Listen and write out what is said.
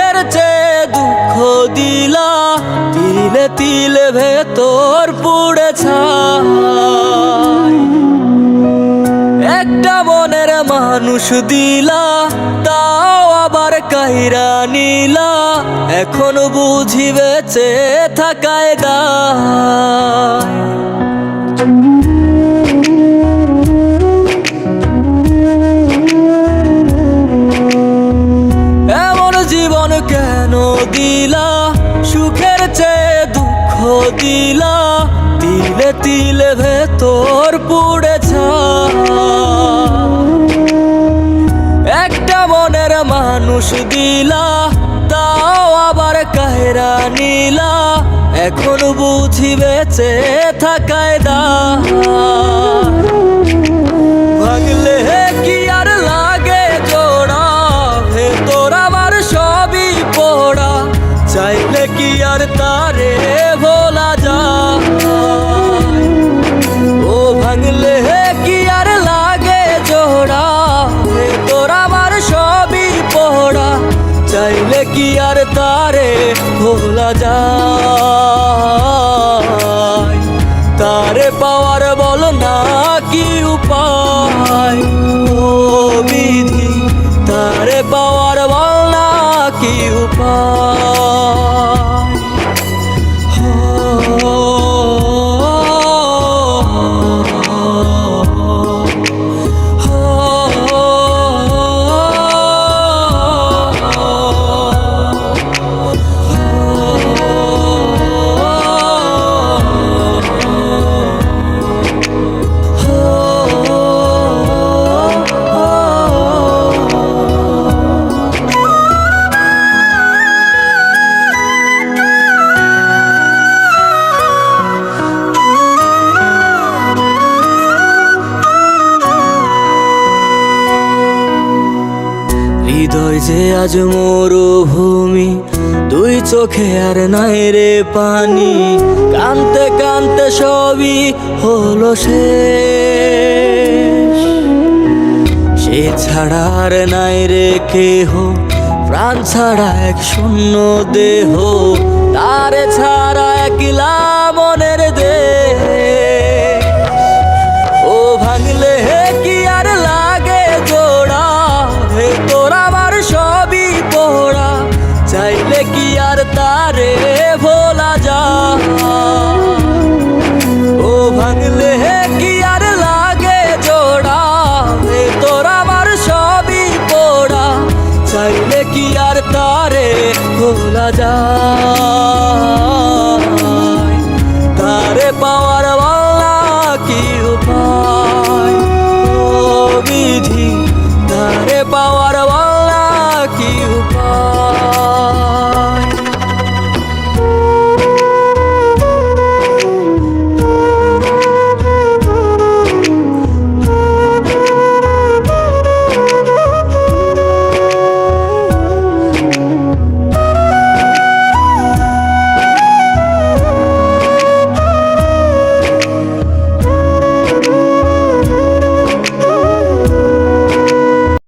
সুখের চেয়ে দুঃখ দিলা, তিলে তিলে ভেতর পুড়ে ছাই। একটা মনের মানুষ দিলা, তাও আবার কাইরা নিলা, এখন বুঝি বেঁচে থাকায় দায়। এমন জীবন কেন দিলা, সুখের চেয়ে দুঃখ দিলা, তিলে তিলে ভেতর পুড়ে ছাই। একটা মনের মানুষ দিলা, তাও আবার কাহেরা নিলা, এখন বুঝি বেঁচে থাকায় দায়। ভাঙলে কি আর লাগে জোড়া, ভেতর আমার সবই পোড়া, চাইলে কি আর তারে ভোলা যায়। ও ভাঙলে কি আর লাগে জোড়া, ভেতর আমার সবই পোড়া, চাইলে কি আর তারে ভোলা যায়। তারে পাওয়ার বল না কি উপায়, ও বিধি তারে পাওয়ার বল না কি উপায়। হৃদয় যে আজ মরুভূমি, দুই চোখে আর নাই রে পানি, কানতে কানতে সবই হলো শেষ। সে ছাড়া আর নাই রে কেহ, প্রাণ ছাড়া এক শূন্য দেহ, তারে ছাড়া একলা মনের দেহ। ও ভাঙলে কি আর লাগে জোড়া, ভেতর আমার সবই পোড়া, চাইলে কি আর তারে ভোলা যায়। ও ভাঙলে কি আর লাগে জোড়া, ভেতর আমার সবই পোড়া, চাইলে কি আর তারে ভোলা যায়।